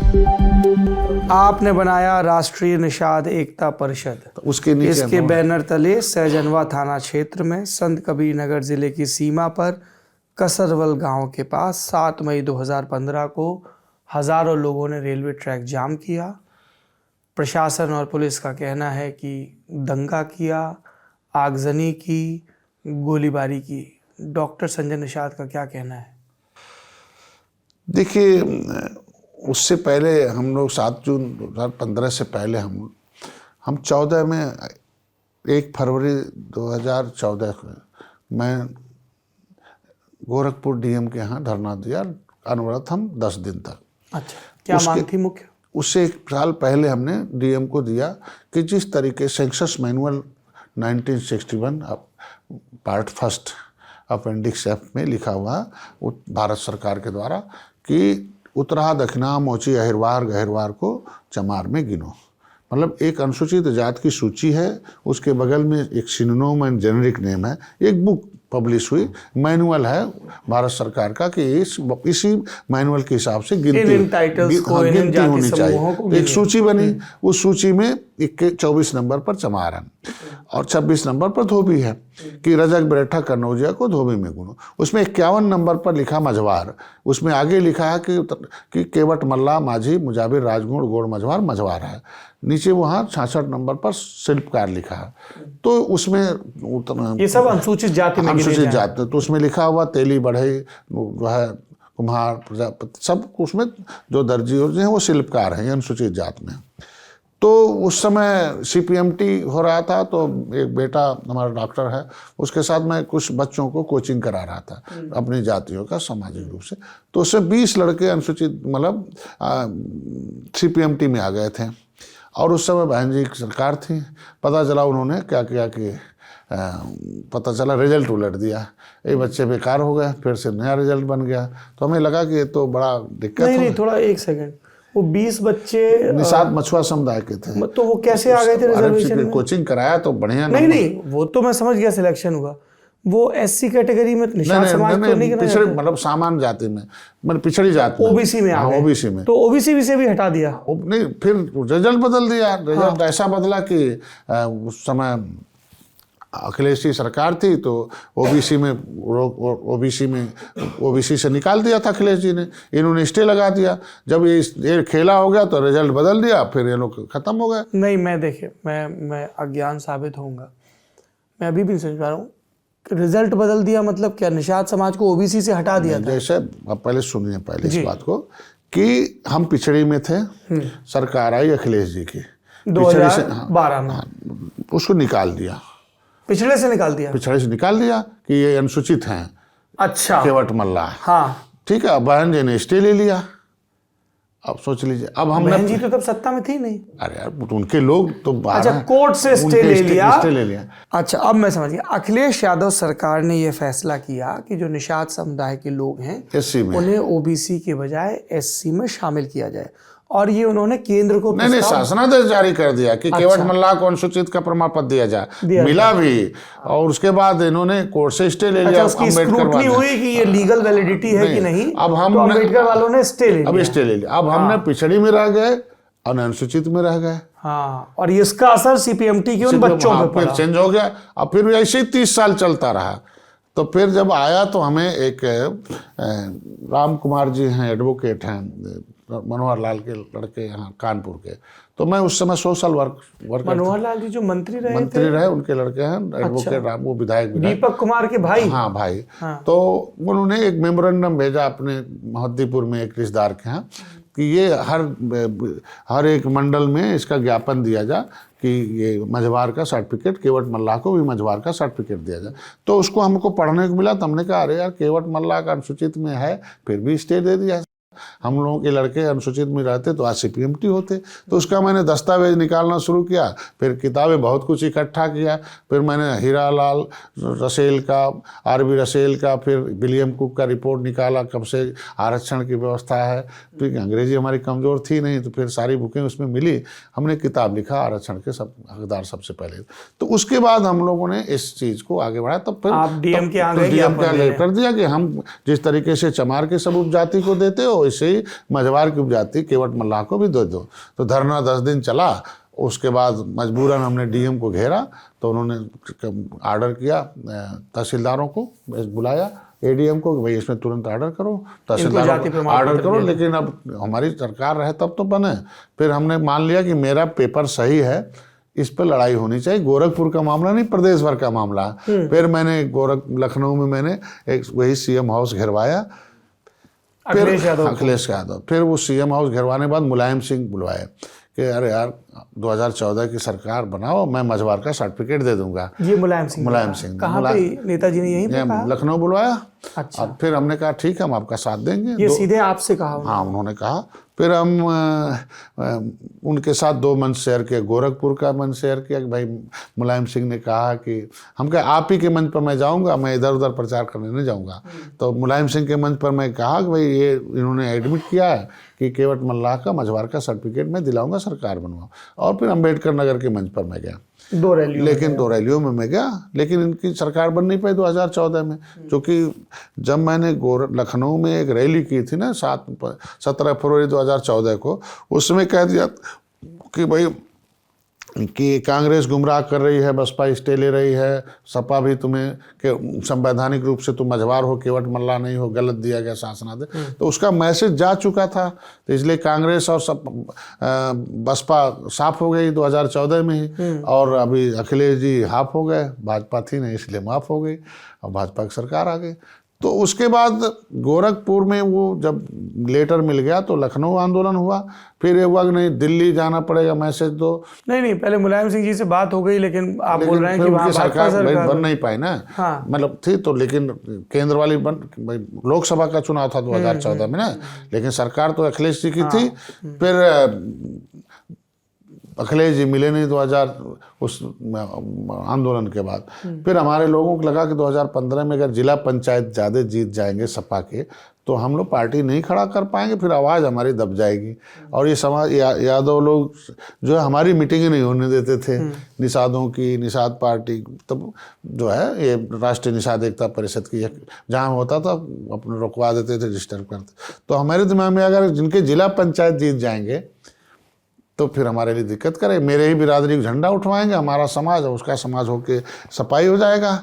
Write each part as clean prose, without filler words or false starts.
आपने बनाया राष्ट्रीय निषाद एकता परिषद। तो उसके नीचे इसके बैनर तले सहजनवा थाना क्षेत्र में संत कबीर नगर जिले की सीमा पर कसरवल गांव के पास 7 मई 2015 को हजारों लोगों ने रेलवे ट्रैक जाम किया। प्रशासन और पुलिस का कहना है कि दंगा किया, आगजनी की, गोलीबारी की। डॉक्टर संजय निषाद का क्या कहना है? देखिए, उससे पहले हम लोग 7 जून 2015 से पहले हम 14 में 1 फरवरी 2014 को मैं गोरखपुर डीएम के यहाँ धरना दिया, अनवरत हम 10 दिन तक। अच्छा, क्या मांग थी मुख्य? उससे 1 साल पहले हमने डीएम को दिया कि जिस तरीके census manual 1961 part 1 appendix F में लिखा हुआ भारत सरकार के द्वारा कि उत्तरा दक्षिणा मोची अहिरवार गहिरवार को चमार में गिनो, मतलब एक अनुसूचित जात की सूची है, उसके बगल में एक सिनोनिम एंड जेनेरिक नेम है। एक बुक पब्लिश हुई, मैनुअल है भारत सरकार का कि इसी मैनुअल के हिसाब से गिनती होनी चाहिए। एक सूची बनी, उस सूची में 24 नंबर पर चमारन और 26 नंबर पर धोबी है कि रजक बरेठा कन्नौजिया को धोबी में गुनो। उसमें 51 नंबर पर लिखा मझवार, उसमें आगे लिखा है कि केवट मल्ला माझी मुजाबिर राजगुण गोड़ मझवार मझवार है। नीचे वहाँ 66 नंबर पर शिल्पकार लिखा है। तो उसमें ये सब अनुसूचित जाति में अनुसूचित जाति, तो उसमें लिखा हुआ तेली बढ़ई जो है कुम्हार प्रजापति, सब उसमें जो दर्जी हैं वो शिल्पकार हैं अनुसूचित जात में। तो उस समय CPMT हो रहा था, तो एक बेटा हमारा डॉक्टर है, उसके साथ मैं कुछ बच्चों को कोचिंग करा रहा था अपनी जातियों का सामाजिक रूप से। तो उससे 20 लड़के अनुसूचित मतलब CPMT में आ गए थे और उस समय बहन जी की सरकार थी। पता चला उन्होंने क्या किया कि पता चला रिजल्ट उलट दिया, ये बच्चे बेकार हो गए, फिर से नया रिजल्ट बन गया। तो हमें लगा कि ये तो बड़ा दिक्कत है। नहीं, थोड़ा 1 सेकंड, वो 20 बच्चे निषाद मछुआ समुदाय के थे, तो वो कैसे आ गए थे रिजर्वेशन में? कोचिंग कराया तो बढ़िया। नहीं, वो तो मैं समझ गया, सिलेक्शन हुआ। वो SC कैटेगरी में निषाद समाज को नहीं करना, पिछड़े मतलब सामान्य जाति में, मतलब पिछड़ी जाति में, OBC में आ गए। OBC में, तो OBC से भी हटा दिया। नहीं, फिर रिजल्ट बदल दिया। रिजल्ट ऐसा बदला कि उस समय अखिलेश की सरकार थी, तो OBC से निकाल दिया था अखिलेश जी ने। इन्होंने स्टे लगा दिया। जब ये खेला हो गया तो रिजल्ट बदल दिया, फिर ये लोग खत्म हो गए। नहीं, मैं अज्ञान साबित होऊंगा, मैं अभी भी नहीं समझ पा रहा हूँ। रिजल्ट बदल दिया मतलब क्या? निषाद समाज को OBC से हटा दिया था? जैसे आप पहले सुनिए इस बात को कि हम पिछड़ी में थे, सरकार आई अखिलेश जी की 2012 में, उसको निकाल दिया, पिछड़े से निकाल दिया कि ये अनुसूचित हैं। अच्छा, केवट मल्ला, हाँ ठीक है। बहन जी ने स्टे ले लिया। अब सोच लीजिए, अब हम बहन जी तो तब सत्ता में थी नहीं। अरे यार, उनके लोग तो अच्छा, कोर्ट से स्टे ले लिया। अच्छा, अब मैं समझ गया। अखिलेश यादव सरकार ने यह फैसला किया कि जो निषाद समुदाय के लोग हैं SC में, उन्हें OBC के बजाय SC में शामिल किया जाए, और ये उन्होंने केंद्र को नहीं शासनादेश जारी कर दिया कि केवट मल्ला को अनुसूचित का प्रमाण पत्र दिया जाए, मिला भी। और उसके बाद इन्होंने कोर्ट से स्टे ले लिया। उसकी स्क्रूटनी हुई कि ये लीगल वैलिडिटी है कि नहीं। अब हम तो अम्बेडकर वालों ने स्टे ले लिया। अब हमने पिछड़ी में रह गए और अनुसूचित में रह गए। हाँ, और इसका असर CPMT के उन बच्चों पे पड़ा। फिर चेंज हो गया। अब फिर ऐसे ही 30 साल चलता रहा। तो फिर जब आया तो हमें एक राम कुमार जी हैं, एडवोकेट हैं, मनोहर लाल के लड़के यहाँ कानपुर के, तो मैं उस समय सोशल वर्क मनोहर लाल जी जो मंत्री रहे, उनके लड़के हैं एडवोकेट राम, वो विधायक दीपक कुमार के भाई। हाँ भाई। तो उन्होंने एक मेमोरेंडम भेजा अपने मोहद्दीपुर में एक रिश्तेदार के यहाँ कि ये हर एक मंडल में इसका ज्ञापन दिया जा कि ये मझवार का सर्टिफिकेट, केवट मल्ला को भी मझवार का सर्टिफिकेट दिया जाए। तो उसको हमको पढ़ने को मिला, तो हमने कहा अरे यार, केवट मल्ला का अनुसूचित में है, फिर भी स्टे दे दिया। हम लोगों के लड़के अनुसूचित में रहते तो आज CPMT होते। तो उसका मैंने दस्तावेज निकालना शुरू किया, फिर किताबें बहुत कुछ इकट्ठा किया। फिर मैंने हीरालाल रसेल का, RB रसेल का, फिर विलियम कुक का रिपोर्ट निकाला, कब से आरक्षण की व्यवस्था है। फिर अंग्रेजी हमारी कमज़ोर थी नहीं, तो फिर सारी बुकें उसमें मिली। हमने किताब लिखा आरक्षण के सब हकदार सबसे पहले। तो उसके बाद हम लोगों ने इस चीज़ को आगे बढ़ाया। तब फिर आप DM के लेटर दिया कि हम जिस तरीके से चमार के सब उपजाति को देते हो, वैसे ही मझवार की उपजाति केवट मल्लाह को भी दे दो। तो धरना 10 दिन चला। उसके बाद मजबूरन हमने डीएम को घेरा, तो उन्होंने आर्डर किया, तहसीलदारों को बुलाया, एडीएम को, कि भाई इसमें तुरंत आर्डर करो, तहसीलदारों को आर्डर करो। लेकिन अब हमारी सरकार रहे तब तो बने। फिर हमने मान लिया कि मेरा पेपर सही है, इस पर लड़ाई होनी चाहिए। गोरखपुर का मामला नहीं, प्रदेश भर का मामला है। फिर मैंने लखनऊ में मैंने एक वही सीएम हाउस घेरवाया, अखिलेश यादव। फिर वो सीएम हाउस घेरवाने के बाद मुलायम सिंह बुलवाए कि अरे यार 2014 की सरकार बनाओ, मैं मझवार का सर्टिफिकेट दे दूंगा। ये मुलायम सिंह कहाँ पे नेताजी ने यहीं पे कहा? लखनऊ बुलवाया। अच्छा। और फिर हमने कहा ठीक है, हम आपका साथ देंगे। ये सीधे आपसे कहा? हाँ, उन्होंने कहा। फिर हम उनके साथ 2 मंच शेयर किया, गोरखपुर का मंच शेयर किया कि भाई मुलायम सिंह ने कहा कि हम कहा आप ही के मंच पर मैं जाऊंगा, मैं इधर उधर प्रचार करने नहीं जाऊंगा। तो मुलायम सिंह के मंच पर मैं कहा कि भाई ये इन्होंने एडमिट किया है कि केवट मल्लाह का मझवार का सर्टिफिकेट मैं दिलाऊंगा, सरकार बनवाऊँ। और फिर अम्बेडकर नगर के मंच पर मैं गया, 2 रैलियों में मैं गया। लेकिन इनकी सरकार बन नहीं पाई 2014 में, क्योंकि जब मैंने लखनऊ में एक रैली की थी ना 17 फरवरी 2014 को, उसमें कह दिया कि भाई कि कांग्रेस गुमराह कर रही है, बसपा स्टे ले रही है, सपा भी तुम्हें के संवैधानिक रूप से तुम मझवार हो, केवट मल्लाह नहीं हो, गलत दिया गया शासनादेश। तो उसका मैसेज जा चुका था, तो इसलिए कांग्रेस और बसपा साफ हो गई 2014 में ही। और अभी अखिलेश जी हाफ हो गए, भाजपा थी नहीं इसलिए माफ हो गई, और भाजपा की सरकार आ गई। तो उसके बाद गोरखपुर में वो जब लेटर मिल गया तो लखनऊ आंदोलन हुआ। फिर ये हुआ कि नहीं दिल्ली जाना पड़ेगा, मैसेज दो। नहीं, पहले मुलायम सिंह जी से बात हो गई, लेकिन आप बोल रहे हैं कि वहाँ सरकार बन नहीं पाई ना। हाँ। मतलब थी तो, लेकिन केंद्र वाली लोकसभा का चुनाव था 2014 में ना, लेकिन सरकार तो अखिलेश जी की थी। फिर अखिलेश जी मिले नहीं 2000 उस आंदोलन के बाद। फिर हमारे लोगों को लगा कि 2015 में अगर जिला पंचायत ज़्यादा जीत जाएंगे सपा के, तो हम लोग पार्टी नहीं खड़ा कर पाएंगे, फिर आवाज़ हमारी दब जाएगी। और ये समाज यादव लोग जो है हमारी मीटिंगें नहीं होने देते थे, निषादों की, निषाद पार्टी, तब जो है ये राष्ट्रीय निषाद एकता परिषद की जहाँ होता था अपने रुकवा देते थे, डिस्टर्ब करते। तो हमारे दिमाग में अगर जिनके जिला पंचायत जीत जाएंगे तो फिर हमारे लिए दिक्कत करे, मेरे ही बिरादरी का झंडा उठवाएंगे, हमारा समाज और उसका समाज होके सफाई हो जाएगा।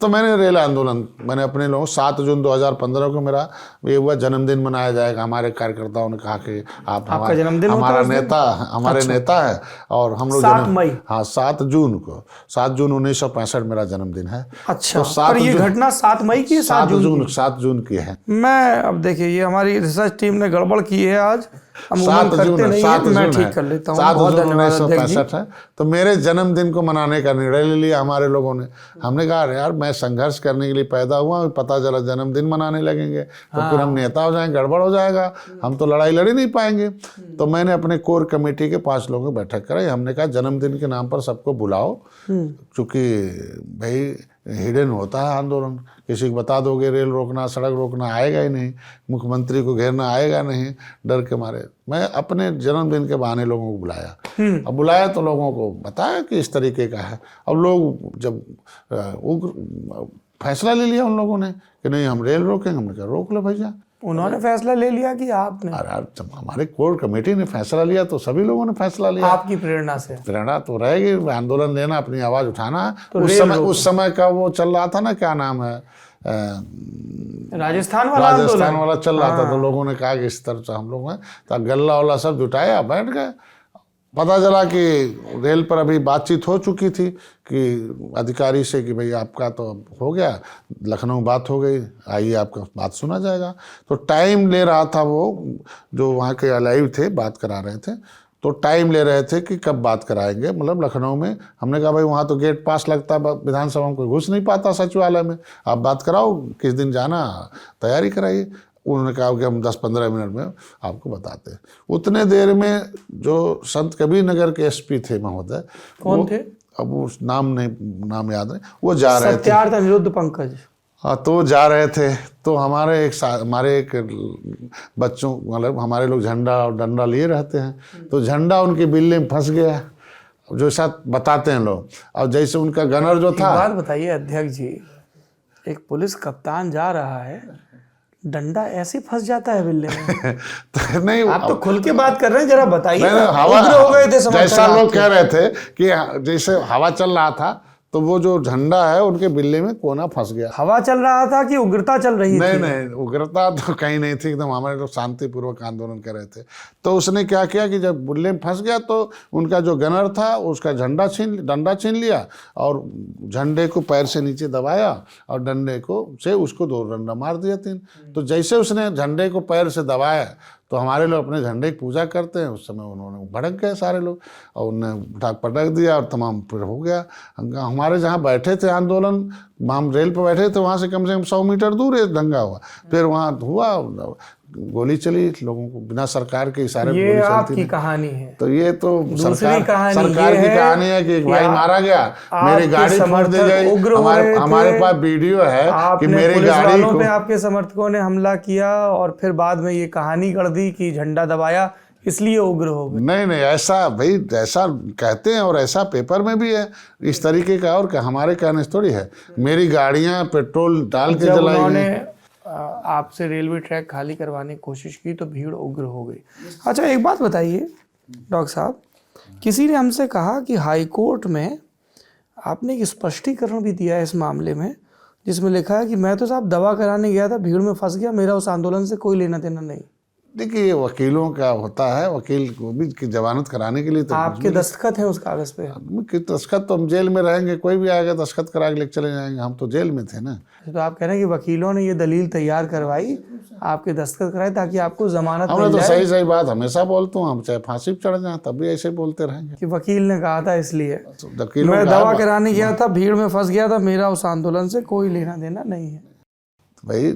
तो मैंने रेल आंदोलन, मैंने अपने लोगों 7 जून 2015 को मेरा ये हुआ जन्मदिन मनाया जाएगा। हमारे कार्यकर्ताओं ने कहा कि आप हमारा नेता है और हम लोग 7 मई, हाँ 7 जून को, 7 जून 1965 मेरा जन्मदिन है। अच्छा, तो ये घटना 7 मई की, 7 जून की है। मैं अब देखिए ये हमारी रिसर्च टीम ने गड़बड़ की है आज, 7 जून मैं ठीक कर लेता हूँ। 7 जून 1965 है। तो मेरे जन्मदिन को मनाने का निर्णय ले लिया हमारे लोगों ने। हमने कहा यार मैं संघर्ष करने के लिए पैदा हुआ, पता चला जन्मदिन मनाने लगेंगे तो फिर हम नेता हो जाएंगे, गड़बड़ हो जाएगा, हम तो लड़ाई लड़ ही नहीं पाएंगे। तो मैंने अपने कोर कमेटी के 5 लोगों की बैठक कराई। हमने कहा जन्मदिन के नाम पर सबको बुलाओ, क्योंकि भाई हिडन होता है आंदोलन, किसी को बता दोगे रेल रोकना, सड़क रोकना, आएगा ही नहीं, मुख्यमंत्री को घेरना आएगा नहीं, डर के मारे। मैं अपने जन्मदिन के बहाने लोगों को बुलाया। अब बुलाया तो लोगों को बताया कि इस तरीके का है। अब लोग जब फैसला ले लिया उन लोगों ने कि नहीं हम रेल रोकेंगे, हमने कहा रोक लो भैया। उन्होंने फैसला ले लिया कि आपने? अरे हमारे कोर कमेटी ने फैसला लिया तो सभी लोगों ने फैसला लिया। आपकी प्रेरणा से? प्रेरणा तो रहेगी, आंदोलन लेना, अपनी आवाज उठाना। तो उस समय का वो चल रहा था ना, क्या नाम है, राजस्थान वाला चल रहा था। तो लोगों ने कहा कि इस तरह से हम लोग हैं, तो गल्ला वाला सब जुटाया, बैठ गए। पता चला कि रेल पर अभी बातचीत हो चुकी थी कि अधिकारी से कि भाई आपका तो हो गया, लखनऊ बात हो गई, आइए आपका बात सुना जाएगा। तो टाइम ले रहा था वो जो वहाँ के अलाइव थे, बात करा रहे थे, तो टाइम ले रहे थे कि कब बात कराएंगे। मतलब लखनऊ में हमने कहा भाई वहाँ तो गेट पास लगता है, विधानसभा में कोई घुस नहीं पाता सचिवालय में, आप बात कराओ, किस दिन जाना, तैयारी कराइए। उन्होंने कहा कि हम 10-15 मिनट में आपको बताते हैं। उतने देर में जो संत कबीर नगर के एसपी थे महोदय, कौन थे? अब उस नाम याद नहीं, वो जा रहे थे, सत्यार्थ अनिरुद्ध पंकज। हाँ, तो जा रहे थे। तो हमारे एक बच्चों, मतलब हमारे लोग झंडा और डंडा लिए रहते हैं, तो झंडा उनकी बिल्ली में फंस गया, जो साथ बताते हैं लोग। और जैसे उनका गनर जो था, बात बताइए अध्यक्ष जी, एक पुलिस कप्तान जा रहा है, डंडा ऐसे फंस जाता है बिल्ले में? तो नहीं, आप तो खुल के बात कर रहे हैं, जरा बताइए। नहीं, ना, हवा उग्र हो गए थे समर्थक जैसा लोग आपके। कह रहे थे कि जैसे हवा चल रहा था तो वो जो झंडा है उनके बिल्ले में कोना फंस गया। हवा चल रहा था कि उग्रता चल रही नहीं थी? नहीं, उग्रता तो कहीं नहीं थी, एकदम हमारे लोग शांतिपूर्वक आंदोलन कर रहे थे। तो उसने क्या किया कि जब बिल्ले में फंस गया तो उनका जो गनर था उसका डंडा छीन लिया और झंडे को पैर से नीचे दबाया और डंडे को से उसको 2 डंडा मार दिया 3। तो जैसे उसने झंडे को पैर से दबाया तो हमारे लोग अपने झंडे की पूजा करते हैं, उस समय उन्होंने भड़क गए सारे लोग और उन्हें पटक दिया और तमाम फिर हो गया। हमारे जहाँ बैठे थे आंदोलन, हम रेल पर बैठे थे, वहाँ से कम 100 मीटर दूर ये दंगा हुआ। फिर वहाँ हुआ, गोली चली लोगों को, बिना सरकार के इशारे पे ये गोली चलती आपकी नहीं। कहानी है। तो ये तो दूसरी सरकार कहानी की कहानी है कि एक भाई मारा गया, मेरी गाड़ी फोड़ दी गई। हमारे पास वीडियो है कि मेरी पुलिस गाड़ी वालों को पे आपके समर्थकों ने हमला किया और फिर बाद में ये कहानी गढ़ दी कि झंडा दबाया इसलिए उग्र हो गए। नहीं नहीं, ऐसा भाई ऐसा कहते हैं और ऐसा पेपर में भी है इस तरीके का, और हमारे कहने से थोड़ी है। मेरी गाड़ियां पेट्रोल डाल के जलाई उन्होंने गई। आपसे रेलवे ट्रैक खाली करवाने की कोशिश की तो भीड़ उग्र हो गई। अच्छा, एक बात बताइए डॉक्टर साहब, किसी ने हमसे कहा कि हाई कोर्ट में आपने एक स्पष्टीकरण भी दिया है इस मामले में, जिसमें लिखा है कि मैं तो साहब दवा कराने गया था, भीड़ में फंस गया, मेरा उस आंदोलन से कोई लेना देना नहीं। देखिए, ये वकीलों का होता है, वकील को भी की जमानत कराने के लिए तो आपके दस्तखत है उस कागज पे? कि दस्तखत तो हम जेल में रहेंगे, कोई भी आएगा दस्तखत करा के लेके चले जाएंगे, हम तो जेल में थे ना। तो आप कह रहे हैं कि वकीलों ने ये दलील तैयार करवाई, आपके दस्तखत कराए ताकि आपको जमानत हमने मिल तो जाए? सही बात हमेशा बोलता हूँ, हम चाहे फांसी पे चढ़ जाए तब भी ऐसे बोलते रहेंगे कि वकील ने कहा था इसलिए वकीलों मैं का दवा कराने गया था, भीड़ में फंस गया था, मेरा उस आंदोलन से कोई लेना देना नहीं है। भाई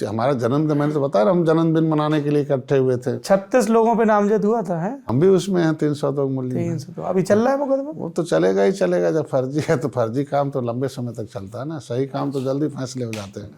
हमारा जन्मदिन, मैंने तो बता रहा, हम जन्मदिन मनाने के लिए इकट्ठे हुए थे। 36 लोगों पे नामजद हुआ था है? हम भी उसमें हैं, 302 मूल्य में। 300 तो अभी चल रहा है मुकदमा? वो तो चलेगा ही चलेगा, जब फर्जी है तो फर्जी काम तो लंबे समय तक चलता है ना, सही काम तो जल्दी फैसले हो जाते हैं।